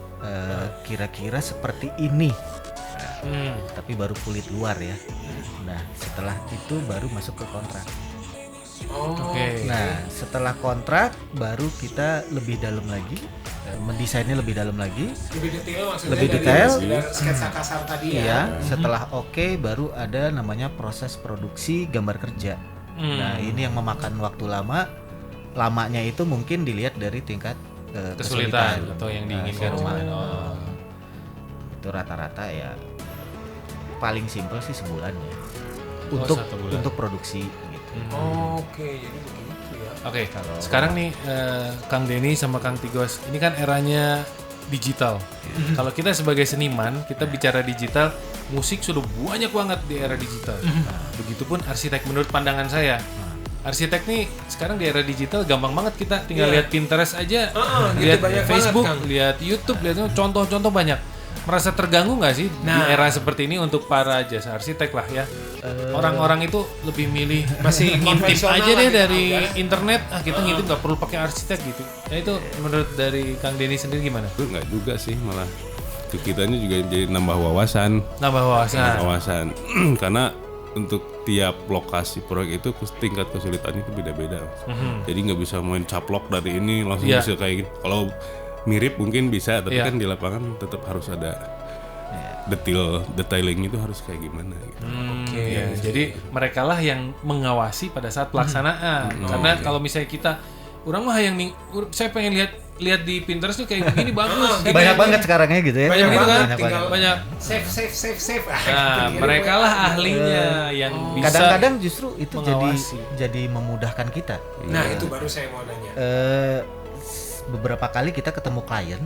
S3: kira-kira seperti ini. Tapi baru kulit luar ya. Nah, setelah itu baru masuk ke kontrak.
S2: Oke.
S3: Nah, setelah kontrak baru kita lebih dalam lagi, mendesainnya lebih dalam lagi.
S1: Lebih detail maksudnya.
S3: Lebih
S1: dari
S3: detail.
S1: sketsa kasar tadi ya.
S3: Iya, setelah oke baru ada namanya proses produksi gambar kerja. Nah, ini yang memakan waktu lama. Lamanya itu mungkin dilihat dari tingkat
S2: Kesulitan atau yang diinginkan
S3: rumah.
S2: Oh.
S3: Itu rata-rata ya paling simpel sih sebulan ya.
S2: Oh,
S3: Untuk
S2: 1 bulan.
S3: untuk produksi gitu.
S1: Oke, jadi begitu ya.
S2: Oke, sekarang nih Kang Denny sama Kang Tigos, ini kan eranya digital. Kalau kita sebagai seniman, kita bicara digital, musik sudah banyak banget di era digital. Begitupun arsitek menurut pandangan saya. arsitek nih sekarang di era digital gampang banget kita tinggal
S1: Iya.
S2: lihat Pinterest aja,
S1: gitu
S2: lihat
S1: banyak
S2: Facebook,
S1: banget, Kang.
S2: lihat YouTube, lihat contoh-contoh banyak. Merasa terganggu nggak sih di
S1: Nah.
S2: era seperti ini untuk para jasa arsitek lah ya? Orang-orang itu lebih milih
S1: Masih
S2: ngintip
S1: konvensional
S2: aja
S1: lah
S2: deh
S1: gitu,
S2: dari
S1: udah.
S2: internet. Kita ngintip nggak perlu pakai arsitek gitu. Nah itu menurut dari Kang Denny sendiri gimana?
S4: Itu nggak juga sih, malah ke kitanya juga jadi nambah wawasan.
S2: Nambah wawasan.
S4: Karena untuk tiap lokasi proyek itu tingkat kesulitannya itu beda-beda. Jadi nggak bisa main caplok dari ini langsung
S2: Iya.
S4: bisa kayak gini. Kalau mirip mungkin bisa, tapi
S2: Iya.
S4: kan di lapangan tetap harus ada detailing itu harus kayak gimana gitu.
S2: Ya, jadi mereka lah yang mengawasi pada saat pelaksanaan. Karena kalau misalnya kita orang mah yang saya pengen lihat di Pinterest tuh kayak begini bagus. gitu.
S3: Banyak banget sekarangnya gitu ya.
S1: Banyak
S2: gitu
S1: banget,
S2: kan?
S1: tinggal
S2: Banyak.
S1: save.
S2: Nah, mereka lah ahlinya yang bisa.
S3: Kadang-kadang justru itu
S2: mengawasi.
S3: jadi memudahkan kita.
S1: Nah, itu baru saya mau nanya.
S3: Beberapa kali kita ketemu klien,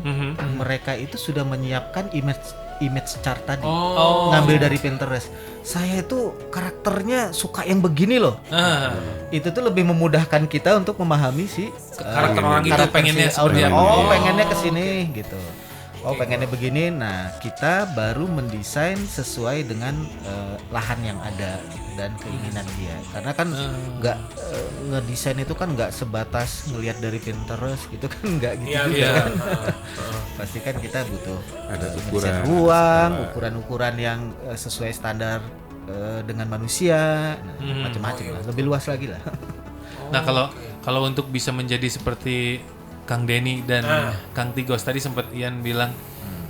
S3: mereka itu sudah menyiapkan image chart tadi,
S2: Oh.
S3: ngambil dari Pinterest. Saya itu karakternya suka yang begini loh.
S2: Nah,
S3: Itu tuh lebih memudahkan kita untuk memahami si
S2: karakter orang itu
S3: karakter
S2: pengennya
S3: si audio.
S2: seperti apa.
S3: Oh, pengennya kesini gitu. Oh, pengennya begini. Nah, kita baru mendesain sesuai dengan lahan yang ada dan keinginan dia. Karena kan nggak ngedesain itu kan nggak sebatas ngelihat dari Pinterest gitu kan, nggak gitu
S1: Iya,
S3: juga
S1: iya.
S3: kan. Pasti kan kita butuh
S4: Ada
S3: ngedesain
S4: ukuran,
S3: ruang,
S4: skala.
S3: ukuran-ukuran yang sesuai standar dengan manusia, nah, macam-macam lah. Lebih luas lagi lah.
S2: Nah, kalau untuk bisa menjadi seperti Kang Denny dan Kang Tigos tadi sempat Ian bilang,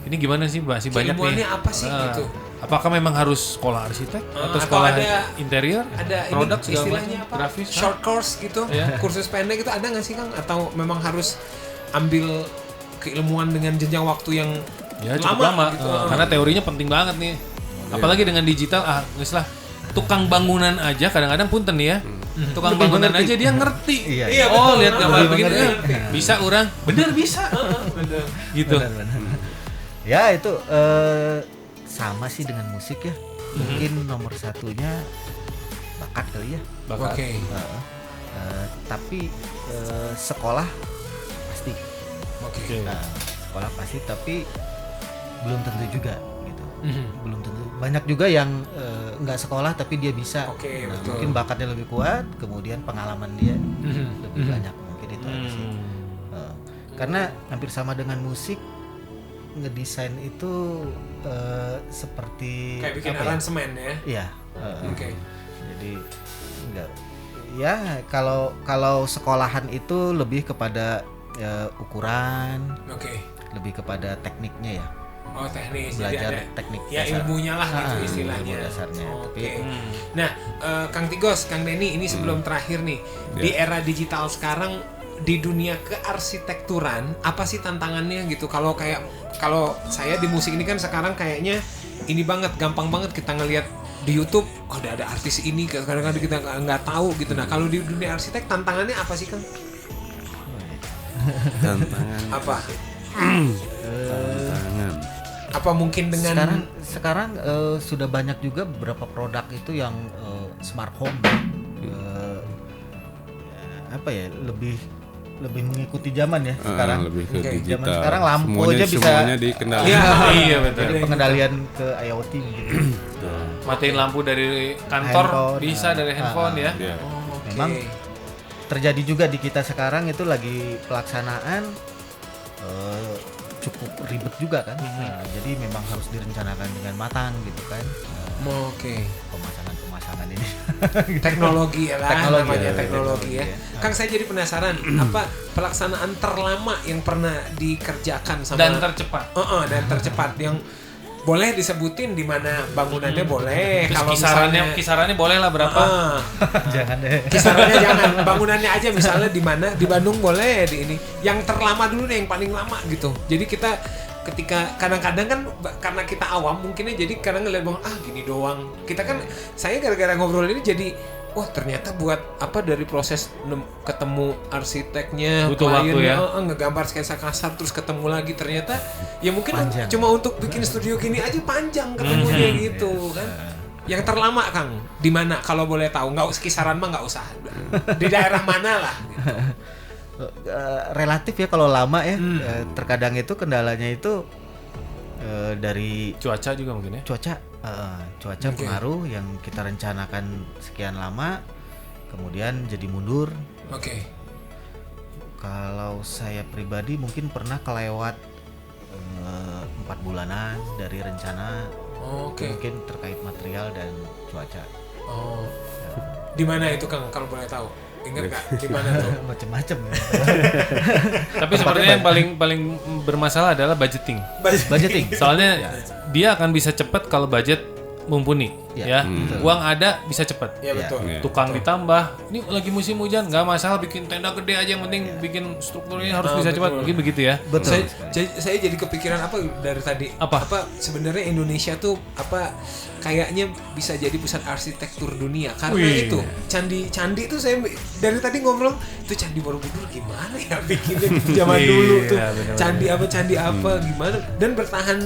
S2: ini gimana sih masih banyak nih.
S1: Keilmuannya apa sih gitu?
S2: Apakah memang harus sekolah arsitek atau
S1: atau
S2: sekolah
S1: ada-
S2: interior?
S1: Ada
S2: produk
S1: ini
S2: segala
S1: istilahnya
S2: macam,
S1: apa?
S2: grafis,
S1: Short course gitu,
S2: Iya.
S1: kursus pendek itu ada nggak sih Kang? Atau memang harus ambil keilmuan dengan jenjang waktu yang
S2: Ya cukup lama,
S1: gitu?
S2: karena teorinya penting banget nih. Apalagi dengan digital, nggak lah. Tukang bangunan aja kadang-kadang punten nih ya. Tukang bangunan aja dia ngerti.
S3: Iya,
S1: iya.
S2: Oh
S1: betul.
S2: lihat gambar
S3: Lebih
S2: begitu
S3: mengerti.
S2: bisa orang. Bener bisa. Gitu.
S3: Benar-benar. Ya itu sama sih dengan musik ya. Mungkin nomor satunya bakat kali ya.
S2: Bakat.
S1: Oke.
S3: Tapi sekolah pasti.
S1: Oke.
S3: Nah, sekolah pasti, tapi belum tentu juga gitu. Belum tentu. Banyak juga yang nggak sekolah tapi dia bisa.
S1: Oke,
S3: Nah,
S1: betul.
S3: mungkin bakatnya lebih kuat, kemudian pengalaman dia lebih banyak. Mungkin itu aja sih. Karena hampir sama dengan musik, ngedesain itu seperti
S1: Kayak bikin
S3: apa ya?
S1: aransemen ya.
S3: Iya.
S1: Oke.
S3: Jadi enggak. Ya kalau sekolahan itu lebih kepada ukuran,
S1: Oke.
S3: lebih kepada tekniknya ya.
S1: Oh, teknis.
S3: Belajar
S1: Jadi ada
S3: teknik
S1: ya
S3: dasar.
S1: ilmunya lah gitu istilahnya.
S3: Ilmu dasarnya.
S1: Oke.
S3: Tapi
S1: Nah, Kang Tigos, Kang Denny, ini sebelum terakhir nih, di era digital sekarang di dunia kearsitekturan apa sih tantangannya gitu? Kalau saya di musik ini kan sekarang kayaknya ini banget, gampang banget kita ngelihat di YouTube, oh ada artis ini, kadang-kadang kita nggak tahu gitu. Nah, kalau di dunia arsitek tantangannya apa sih Kang?
S4: Tantangan.
S1: Apa?
S4: Tantangan.
S1: Apa mungkin dengan
S3: sekarang sudah banyak juga beberapa produk itu yang smart home. Apa ya, lebih mengikuti zaman ya sekarang.
S4: Lebih ke
S1: Oke.
S4: digital.
S3: Zaman sekarang lampu
S4: Semuanya-
S3: aja bisa-
S4: semuanya dikendalikan.
S2: Iya betul.
S3: Jadi pengendalian ke IoT gitu.
S2: Matiin lampu dari kantor
S3: Handphone,
S2: bisa dari handphone ya.
S4: Iya.
S1: Oke.
S3: Memang terjadi juga di kita sekarang itu lagi pelaksanaan cukup ribet juga kan. Nah, jadi memang harus direncanakan dengan matang gitu kan.
S1: Oke.
S3: Pemasangan ini.
S1: Teknologi ya lah,
S3: Teknologi,
S1: namanya
S3: ya,
S1: teknologi ya.
S3: teknologi,
S1: Kang, saya jadi penasaran apa pelaksanaan terlama yang pernah dikerjakan sama
S2: Dan tercepat.
S1: dan tercepat yang boleh disebutin di mana bangunannya boleh.
S2: Terus
S1: Kalau
S2: kisarannya boleh lah berapa?
S3: Jangan deh.
S1: Kisarannya jangan, bangunannya aja misalnya di mana, di Bandung boleh, di ini. Yang terlama dulu deh, yang paling lama gitu. Jadi kita ketika kadang-kadang kan karena kita awam mungkinnya jadi kadang ngeliat bahwa gini doang. Kita kan saya gara-gara ngobrol ini jadi wah ternyata buat apa dari proses ketemu arsiteknya,
S2: Butuh waktu ya.
S1: ngegambar sketsa kasar terus ketemu lagi ternyata ya mungkin
S3: Panjang.
S1: cuma untuk bikin studio gini aja panjang ketemunya gitu kan. Yang terlama Kang, di mana kalau boleh tahu? Nggak usah kisaran mah nggak usah. Di daerah mana lah? Gitu.
S3: Relatif ya kalau lama ya. Terkadang itu kendalanya itu dari
S2: Cuaca juga mungkin ya.
S3: cuaca pengaruh yang kita rencanakan sekian lama, kemudian jadi mundur.
S1: Oke.
S3: Kalau saya pribadi mungkin pernah kelewat 4 bulanan dari rencana.
S1: Oke.
S3: Mungkin terkait material dan cuaca.
S1: Oh. Di mana itu Kang kalau boleh tahu? Ingat nggak di mana tuh?
S3: Macem-macem ya.
S2: Tapi sebenarnya yang paling bermasalah adalah budgeting.
S3: Budgeting.
S2: Soalnya dia akan bisa cepat kalau budget mumpuni, ya. Uang ada bisa cepat.
S1: Iya betul.
S2: Tukang ditambah. Ini lagi musim hujan, nggak masalah bikin tenda gede aja, yang penting bikin strukturnya harus bisa cepat. Mungkin begitu ya.
S3: Betul.
S1: Saya jadi kepikiran apa dari tadi?
S2: Apa
S1: sebenarnya Indonesia tuh kayaknya bisa jadi pusat arsitektur dunia karena
S2: Wih.
S1: itu candi tuh saya dari tadi ngobrol itu Candi Borobudur gimana ya bikinnya gitu zaman dulu tuh
S2: bener-bener.
S1: candi apa gimana dan bertahan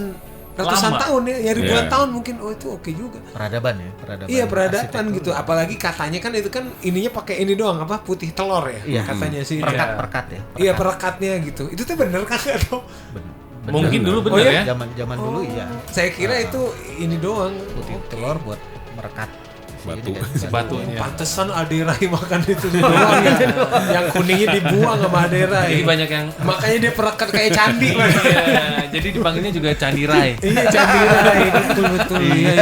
S1: ratusan
S2: Lama.
S1: tahun ya ribuan tahun mungkin itu oke juga.
S3: Peradaban.
S1: Iya peradaban
S3: arsitektur.
S1: gitu apalagi katanya kan itu kan ininya pakai ini doang putih telur ya
S3: Iya.
S1: katanya sih.
S3: Perekat ya.
S1: Iya perekatnya gitu. Itu tuh bener kan atau?
S2: Mungkin dulu
S1: Oh,
S2: bener
S1: iya?
S2: ya.
S3: Zaman dulu iya.
S1: Saya kira itu ini doang.
S3: Putih telur buat merekat
S4: Batu.
S2: Si batunya.
S1: Pantesan Aderai makan itu doang ya. Yang kuningnya dibuang sama Aderai.
S2: Jadi banyak yang
S1: Makanya dia perekat kayak candi.
S2: Iya, jadi dipanggilnya juga Candi Rai.
S1: Iya candi Aderai betul. Iya.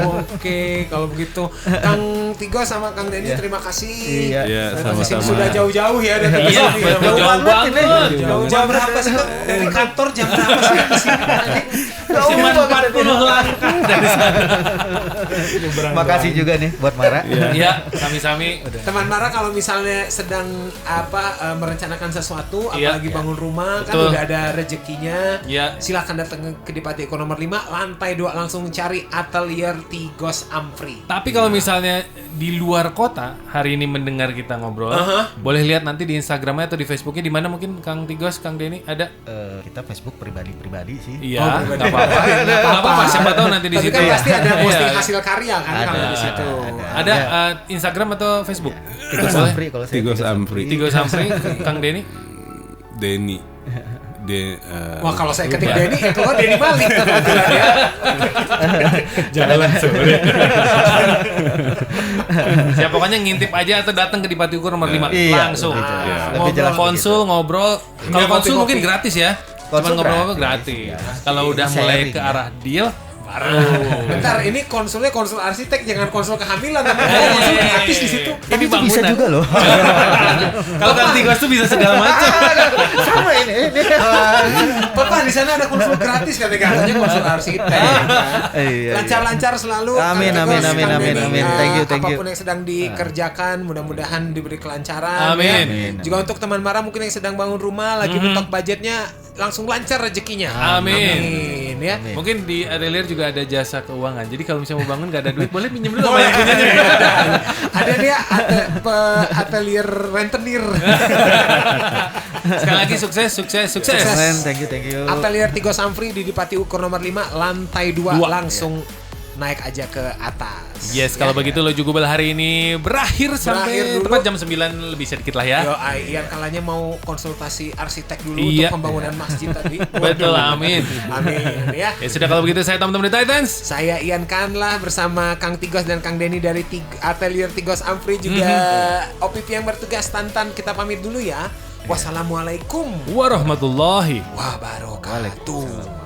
S1: Oke, kalau begitu Kang Tigo sama Kang Denny terima kasih.
S3: Iya.
S4: Iya,
S1: Terima kasih.
S4: sama-sama.
S1: Sudah jauh-jauh ya dari
S2: Iya,
S1: sini.
S2: jauh banget.
S1: Jam berapa sih Kang? Dari kantor jam berapa sih ke sini?
S2: Cuma 40 langkah dari sana.
S3: Makasih juga nih buat Mara.
S2: Iya, sami-sami.
S1: Teman Mara kalau misalnya sedang merencanakan sesuatu,
S2: Iya.
S1: apalagi bangun rumah
S2: Betul.
S1: kan udah ada rezekinya.
S2: Iya.
S1: Silakan datang ke Dipati Eko nomor 5 lantai 2 langsung cari Atelier Tigos Amfri.
S2: Tapi kalau misalnya di luar kota hari ini mendengar kita ngobrol, boleh lihat nanti di Instagramnya atau di Facebooknya di mana mungkin Kang Tigos, Kang Denny ada.
S3: Kita Facebook pribadi sih.
S2: Iya, nggak apa-apa. Nggak apa-apa. Siapa tahu nanti di
S1: Tapi
S2: situ.
S1: kan pasti ada posting
S2: Iya.
S1: hasil karya kan
S3: Ada,
S1: kalau di situ.
S2: Ada Instagram atau Facebook?
S3: Tigos
S2: Boleh?
S3: Amfri kalau saya.
S4: Tigos Amfri.
S2: Tigos Amfri, Kang Denny.
S4: Denny.
S1: Wah kalau saya ketik Denny ya keluar Denny balik kebetulan ya.
S2: Jalan sebenarnya. Siapa pokoknya ngintip aja atau datang ke Dipati Ukur nomor 5
S3: Iya,
S2: langsung.
S3: lebih jelas.
S2: Ngobrol,
S3: Lebih jelas
S2: konsul, ngobrol. Kalau konsul
S1: kopi-kopi.
S2: mungkin gratis ya. Cuman
S3: Konsul
S2: ngobrol-ngobrol
S3: gratis,
S2: gratis. Kalau udah mulai
S3: Sharing,
S2: ke
S3: ya.
S2: arah deal baru.
S1: Bentar ini konsulnya konsul arsitek jangan konsul kehamilan tapi konsul gratis di situ.
S2: Ini
S3: Itu bisa
S2: bangunan.
S3: juga loh.
S2: Kalau Kang Tigos tuh bisa segala macam.
S3: Sama ini.
S1: Papa di sana ada konsul gratis katanya konsul arsitek.
S3: Iya.
S1: Lancar-lancar selalu.
S3: Amin,
S1: Kang
S3: amin,
S1: Tigos,
S3: amin,
S1: Kang
S3: amin,
S1: Denny.
S3: amin. Thank you.
S1: Apapun yang sedang dikerjakan mudah-mudahan diberi kelancaran.
S2: Amin.
S1: ya.
S3: Amin.
S1: Juga untuk teman Mara mungkin yang sedang bangun rumah lagi mentok budgetnya langsung lancar rezekinya.
S2: Amin.
S1: Amin ya.
S2: Mungkin di Atelier juga ada jasa keuangan. Jadi kalau misalnya mau bangun gak ada duit, boleh pinjam dulu sama yang punyanya.
S1: Ada dia atelier rentenir.
S2: Sekali lagi sukses.
S3: Keren, thank you.
S1: Atelier Tigos Amfri di Dipati Ukur nomor 5 lantai 2 langsung naik aja ke atas.
S2: Yes, kalau begitu Loju Gubel hari ini berakhir sampai
S1: dulu.
S2: tepat jam 9 lebih sedikit lah ya.
S1: Yo, Ian kalanya mau konsultasi arsitek dulu
S2: Iya.
S1: untuk pembangunan masjid tadi.
S2: Betul, amin.
S1: Amin ya.
S2: Ya sudah kalau begitu saya teman-teman di Titans.
S1: Saya Ian Kanlah bersama Kang Tigos dan Kang Denny dari Atelier Tigos Amfri juga OPP yang bertugas Tantan kita pamit dulu ya. Wassalamualaikum
S2: Warahmatullahi
S1: wabarakatuh.